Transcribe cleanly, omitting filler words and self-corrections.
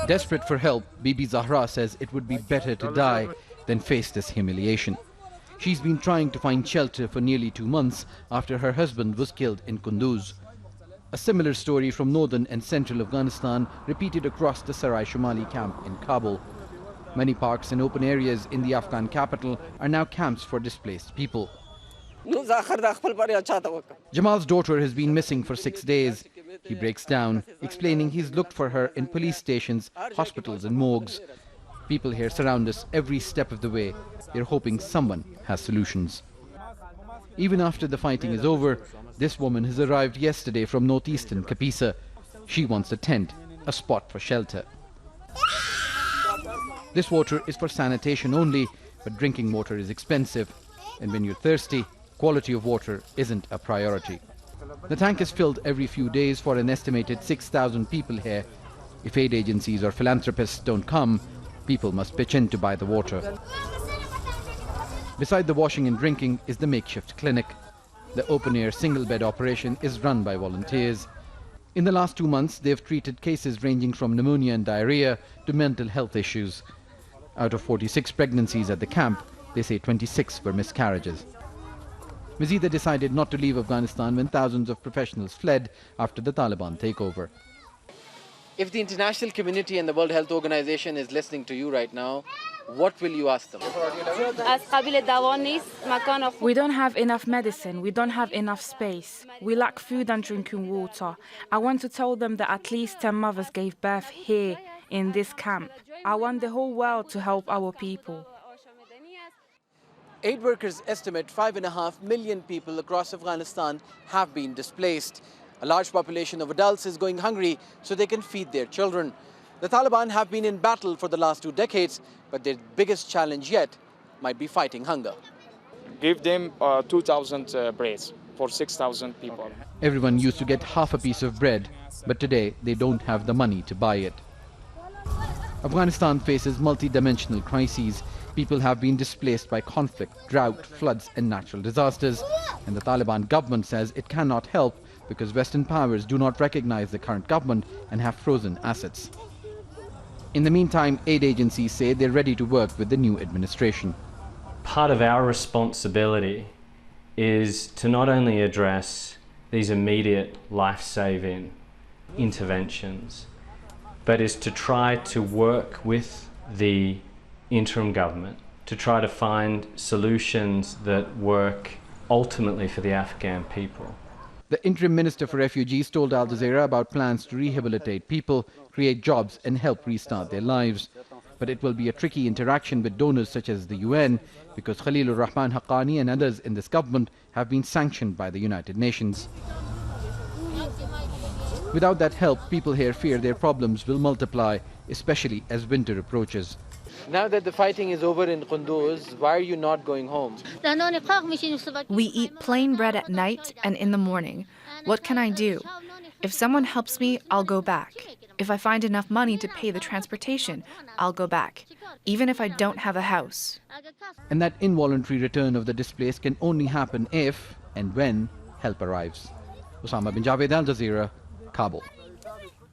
Desperate for help, Bibi Zahra says it would be better to die than face this humiliation. She's been trying to find shelter for nearly 2 months after her husband was killed in Kunduz. A similar story from northern and central Afghanistan repeated across the Sarai Shamali camp in Kabul. Many parks and open areas in the Afghan capital are now camps for displaced people. Jamal's daughter has been missing for 6 days. He breaks down, explaining he's looked for her in police stations, hospitals and morgues. People here surround us every step of the way. They're hoping someone has solutions. Even after the fighting is over, this woman has arrived yesterday from northeastern Kapisa. She wants a tent, a spot for shelter. This water is for sanitation only, but drinking water is expensive. And when you're thirsty, quality of water isn't a priority. The tank is filled every few days for an estimated 6,000 people here. If aid agencies or philanthropists don't come, people must pitch in to buy the water. Beside the washing and drinking is the makeshift clinic. The open-air single-bed operation is run by volunteers. In the last 2 months, they've treated cases ranging from pneumonia and diarrhea to mental health issues. Out of 46 pregnancies at the camp, they say 26 were miscarriages. MAZIDA decided not to leave Afghanistan when thousands of professionals fled after the Taliban takeover. If the international community and the World Health Organization is listening to you right now, what will you ask them? We don't have enough medicine, we don't have enough space. We lack food and drinking water. I want to tell them that at least 10 mothers gave birth here in this camp. I want the whole world to help our people. Aid workers estimate 5.5 million people across Afghanistan have been displaced. A large population of adults is going hungry so they can feed their children. The Taliban have been in battle for the last 2 decades, but their biggest challenge yet might be fighting hunger. Give them 2,000 breads for 6,000 people. Okay. Everyone used to get half a piece of bread, but today they don't have the money to buy it. Afghanistan faces multi-dimensional crises. People have been displaced by conflict, drought, floods and natural disasters. And the Taliban government says it cannot help because Western powers do not recognize the current government and have frozen assets. In the meantime, aid agencies say they're ready to work with the new administration. Part of our responsibility is to not only address these immediate life-saving interventions, but is to try to work with the interim government to try to find solutions that work ultimately for the Afghan people. The interim minister for refugees told Al Jazeera about plans to rehabilitate people, create jobs and help restart their lives. But it will be a tricky interaction with donors such as the UN because Khalilur Rahman Haqqani and others in this government have been sanctioned by the United Nations. Without that help, people here fear their problems will multiply, especially as winter approaches. Now that the fighting is over in Kunduz, why are you not going home? We eat plain bread at night and in the morning. What can I do? If someone helps me, I'll go back. If I find enough money to pay the transportation, I'll go back, even if I don't have a house. And that involuntary return of the displaced can only happen if and when help arrives. Osama bin Javaid, Al Jazeera, Kabul.